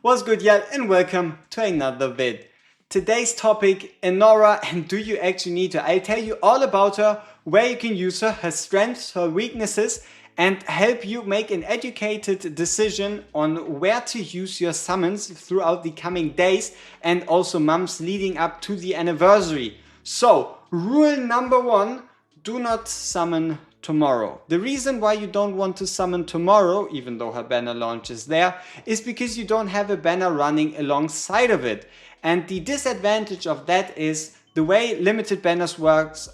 What's good, y'all, and welcome to another vid. Today's topic, Anora, and do you actually need her? I'll tell you all about her, where you can use her, her strengths, her weaknesses, and help you make an educated decision on where to use your summons throughout the coming days and also months leading up to the anniversary. So, rule number one, do not summon tomorrow. The reason why you don't want to summon tomorrow, even though her banner launch is there, is because you don't have a banner running alongside of it. And the disadvantage of that is the way limited banners works,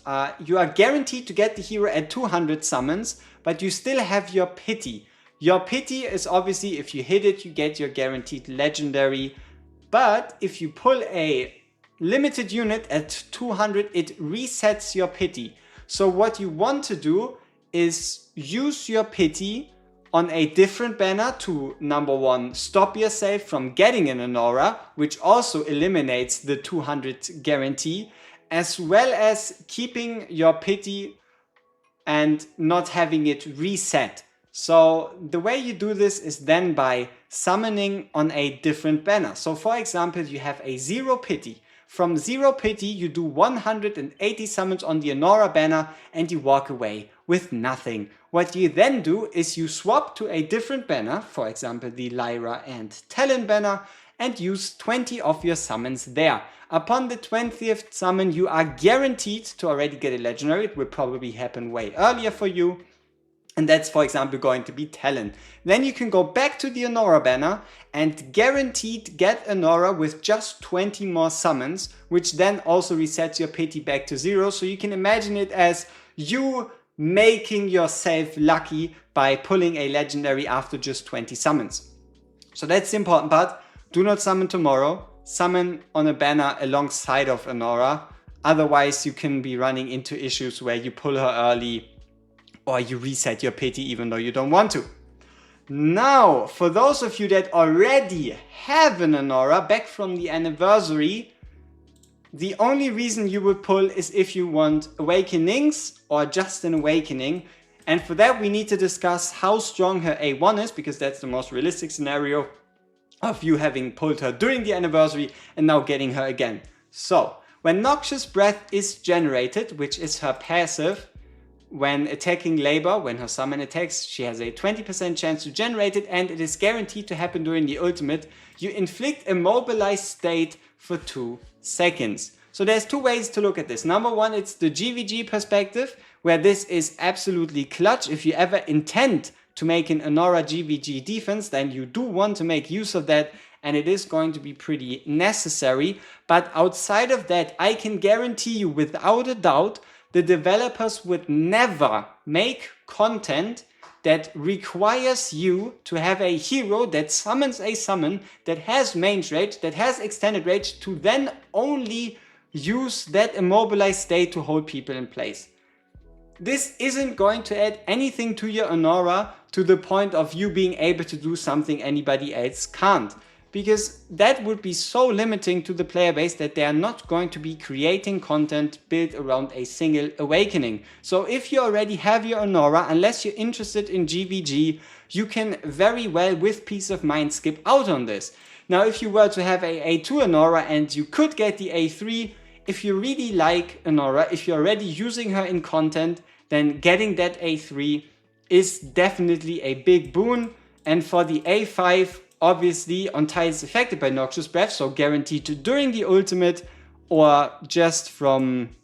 you are guaranteed to get the hero at 200 summons, but you still have your pity. Your pity is obviously if you hit it, you get your guaranteed legendary. But if you pull a limited unit at 200, it resets your pity. So what you want to do is use your pity on a different banner to, number one, stop yourself from getting an Anora, which also eliminates the 200 guarantee, as well as keeping your pity and not having it reset. So the way you do this is then by summoning on a different banner. So for example, you have a 0 pity. From 0 pity, you do 180 summons on the Anora banner and you walk away with nothing. What you then do is you swap to a different banner, for example the Lyra and Talon banner, and use 20 of your summons there. Upon the 20th summon, you are guaranteed to already get a legendary. It will probably happen way earlier for you. And that's, for example, going to be Talon. Then you can go back to the Anora banner and guaranteed get Anora with just 20 more summons, which then also resets your pity back to 0. So you can imagine it as you making yourself lucky by pulling a legendary after just 20 summons. So that's the important part. Do not summon tomorrow. Summon on a banner alongside of Anora. Otherwise, you can be running into issues where you pull her early or you reset your pity even though you don't want to. Now, for those of you that already have an Anora back from the anniversary, the only reason you would pull is if you want awakenings or just an awakening. And for that, we need to discuss how strong her A1 is, because that's the most realistic scenario of you having pulled her during the anniversary and now getting her again. So, when Noxious Breath is generated, which is her passive, when attacking Labor, when her summon attacks, she has a 20% chance to generate it, and it is guaranteed to happen during the ultimate. You inflict a mobilized state for 2 seconds. So there's two ways to look at this. Number one, it's the GVG perspective, where this is absolutely clutch. If you ever intend to make an Anora GVG defense, then you do want to make use of that, and it is going to be pretty necessary. But outside of that, I can guarantee you without a doubt, the developers would never make content that requires you to have a hero that summons a summon, that has range rage, that has extended range, to then only use that immobilized state to hold people in place. This isn't going to add anything to your Anora to the point of you being able to do something anybody else can't. Because that would be so limiting to the player base that they are not going to be creating content built around a single awakening. So if you already have your Anora, unless you're interested in GVG, you can very well with peace of mind skip out on this. Now if you were to have a A2 Anora and you could get the A3, if you really like Anora, if you're already using her in content, then getting that A3 is definitely a big boon. And for the A5, obviously, on tiles affected by Noxious Breath, so guaranteed to during the ultimate or just from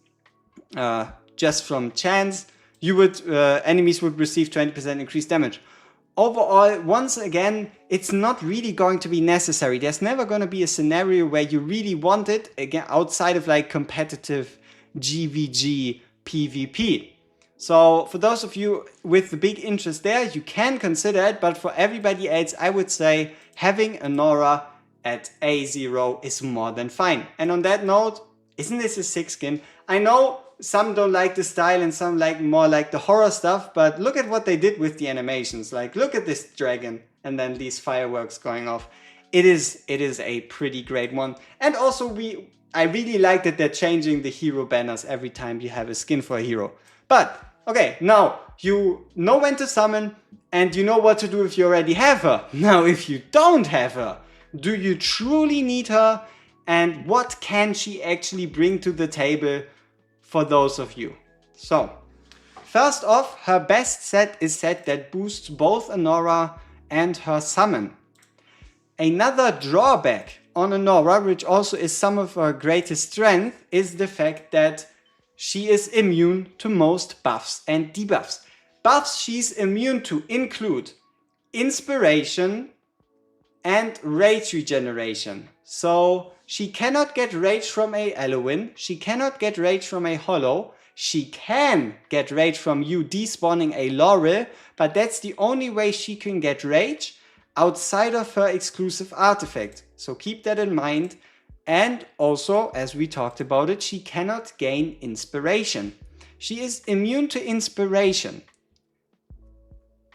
chance, you would enemies would receive 20% increased damage. Overall, once again, it's not really going to be necessary. There's never going to be a scenario where you really want it, again, outside of like competitive GVG PvP. So for those of you with the big interest there, you can consider it, but for everybody else, I would say having Anora at A0 is more than fine. And on that note, isn't this a sick skin? I know some don't like the style and some like more like the horror stuff, but look at what they did with the animations. Like, look at this dragon and then these fireworks going off. It is a pretty great one. And also I really like that they're changing the hero banners every time you have a skin for a hero. But okay, now you know when to summon and you know what to do if you already have her. Now if you don't have her, Do you truly need her? And what can she actually bring to the table for those of you? So, first off, her best set is set that boosts both Anora and her summon. Another drawback on Anora, which also is some of her greatest strength, is the fact that she is immune to most buffs and debuffs. Buffs she's immune to include inspiration and rage regeneration. So she cannot get rage from a Eloin, she cannot get rage from a Hollow, she can get rage from you despawning a Laurel, but that's the only way she can get rage outside of her exclusive artifact. So keep that in mind. And also, as we talked about it, she cannot gain inspiration. She is immune to inspiration.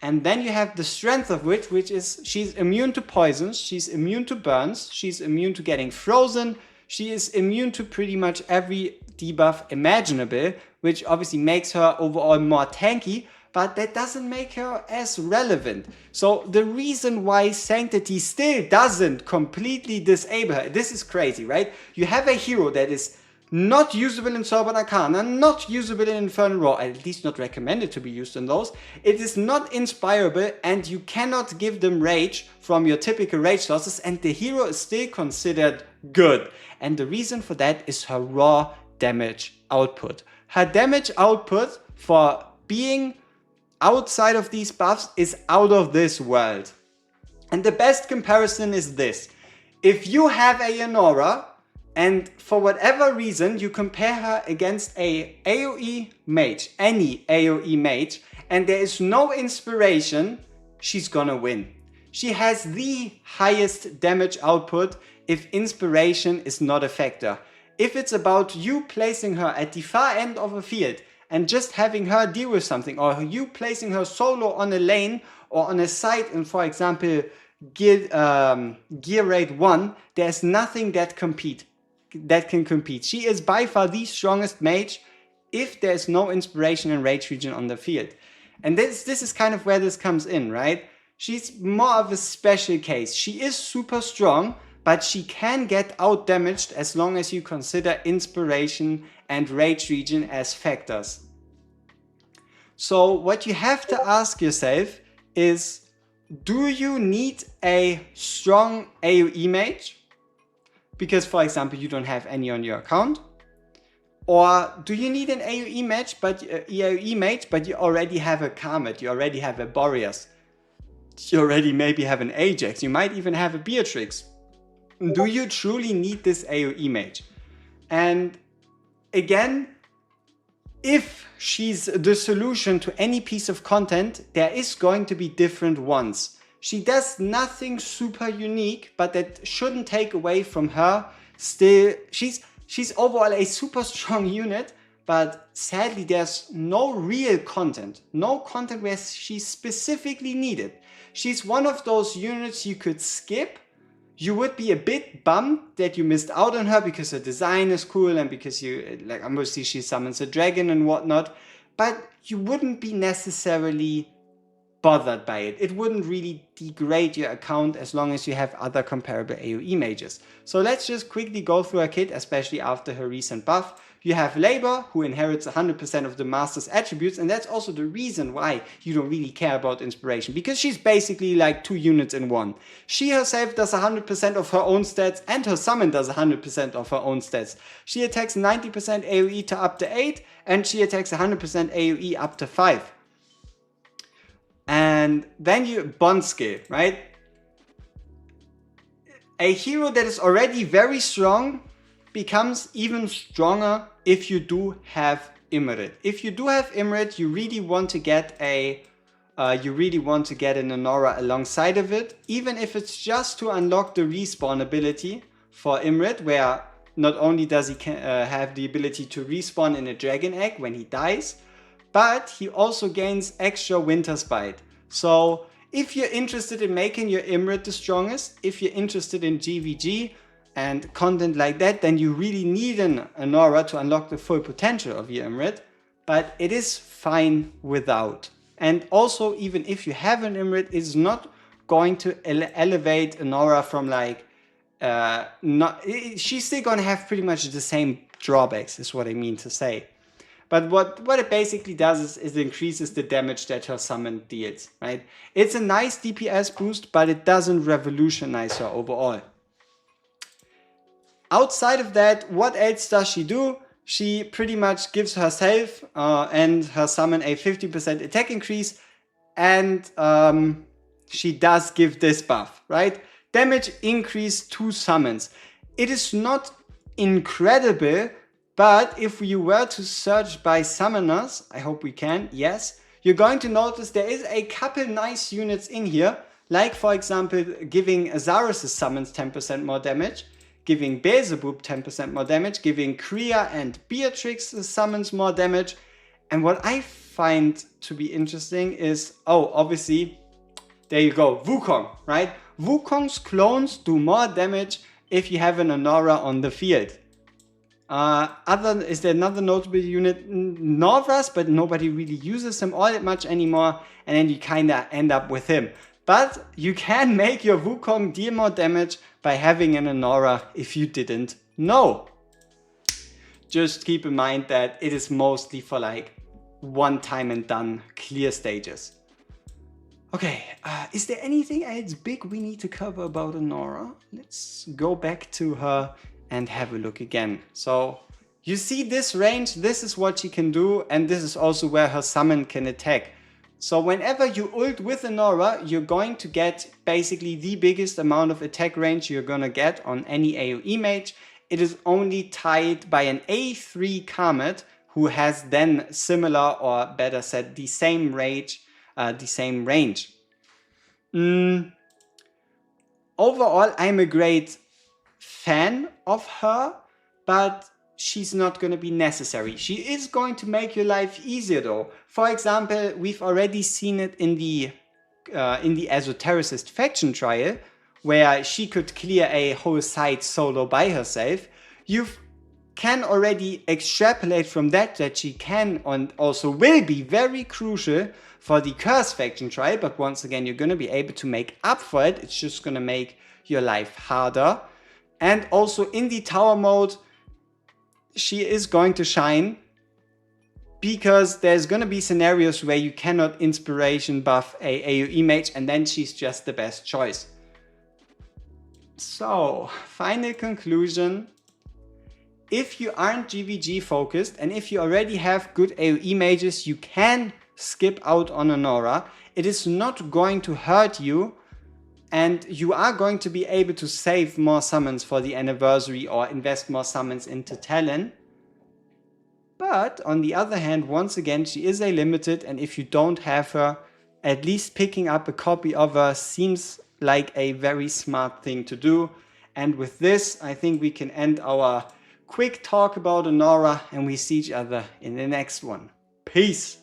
And then you have the strength of which is she's immune to poisons, she's immune to burns, she's immune to getting frozen, she is immune to pretty much every debuff imaginable, which obviously makes her overall more tanky, but that doesn't make her as relevant. So the reason why Sanctity still doesn't completely disable her, this is crazy, right? You have a hero that is not usable in Sorbonne Arcana, not usable in Infernal Roar, at least not recommended to be used in those. It is not inspirable and you cannot give them rage from your typical rage sources, and the hero is still considered good. And the reason for that is her raw damage output. Her damage output for being outside of these buffs is out of this world. And the best comparison is this. If you have a Anora and for whatever reason you compare her against a AoE mage, any AoE mage, and there is no inspiration, she's gonna win. She has the highest damage output if inspiration is not a factor. If it's about you placing her at the far end of a field and just having her deal with something, or you placing her solo on a lane or on a site in, for example, gear rate 1, there's nothing that can compete. She is by far the strongest mage if there's no inspiration and rage regen on the field. And this is kind of where this comes in, right? She's more of a special case. She is super strong, but she can get out damaged as long as you consider inspiration and rage regen as factors. So what you have to ask yourself is, do you need a strong AoE mage? Because, for example, you don't have any on your account. Or do you need an AoE mage, but you already have a Karmet, you already have a Boreas, you already maybe have an Ajax, you might even have a Beatrix. Do you truly need this AoE mage? And again, if she's the solution to any piece of content, there is going to be different ones. She does nothing super unique, but that shouldn't take away from her. Still, she's overall a super strong unit, but sadly there's no real content. No content where she's specifically needed. She's one of those units you could skip. You would be a bit bummed that you missed out on her because her design is cool and because obviously she summons a dragon and whatnot, but you wouldn't be necessarily bothered by it. It wouldn't really degrade your account as long as you have other comparable AoE mages. So let's just quickly go through her kit, especially after her recent buff. You have Labor, who inherits 100% of the Master's attributes, and that's also the reason why you don't really care about inspiration, because she's basically like 2 units in one. She herself does 100% of her own stats, and her summon does 100% of her own stats. She attacks 90% AoE to up to 8, and she attacks 100% AoE up to 5. And then you bond skill, right? A hero that is already very strong becomes even stronger if you do have Imrit. If you do have Imrit, you really want to get an Anora alongside of it, even if it's just to unlock the respawn ability for Imrit, where not only does he have the ability to respawn in a dragon egg when he dies, but he also gains extra Winter's Bite. So if you're interested in making your Imrit the strongest, if you're interested in GVG and content like that, then you really need an Anora to unlock the full potential of your Imrit, but it is fine without. And also, even if you have an Imrit, it's not going to elevate Anora from like, she's still going to have pretty much the same drawbacks, is what I mean to say. But what it basically does is it increases the damage that her summon deals, right? It's a nice DPS boost, but it doesn't revolutionize her overall. Outside of that, what else does she do? She pretty much gives herself and her summon a 50% attack increase, and she does give this buff, right? Damage increase to summons. It is not incredible, but if you were to search by summoners, I hope we can, yes, you're going to notice there is a couple nice units in here, like for example giving Azarus' summons 10% more damage, giving Beelzebub 10% more damage, giving Kriya and Beatrix's summons more damage. And what I find to be interesting is, oh, obviously, there you go, Wukong, right? Wukong's clones do more damage if you have an Anora on the field. Is there another notable unit? Norvras, but nobody really uses him all that much anymore, and then you kinda end up with him. But you can make your Wukong deal more damage by having an Anora if you didn't know. Just keep in mind that it is mostly for like one time and done clear stages. Okay, is there anything else big we need to cover about Anora? Let's go back to her and have a look again. So you see this range, this is what she can do, and this is also where her summon can attack. So whenever you ult with Anora, you're going to get basically the biggest amount of attack range you're gonna get on any AoE mage. It is only tied by an A3 Karmet, who has then similar, or better said, the same range. Overall, I'm a great fan of her, but she's not going to be necessary. She is going to make your life easier though. For example, we've already seen it in the Esotericist faction trial, where she could clear a whole side solo by herself. You can already extrapolate from that she can and also will be very crucial for the Curse faction trial, but once again, you're going to be able to make up for it. It's just going to make your life harder. And also in the tower mode, she is going to shine, because there's going to be scenarios where you cannot inspiration buff a AoE mage, and then she's just the best choice. So, final conclusion. If you aren't GVG focused, and if you already have good AoE mages, you can skip out on Anora. It is not going to hurt you, and you are going to be able to save more summons for the anniversary or invest more summons into Talon. But on the other hand, once again, she is a limited, and if you don't have her, at least picking up a copy of her seems like a very smart thing to do. And with this, I think we can end our quick talk about Anora, and we see each other in the next one. Peace!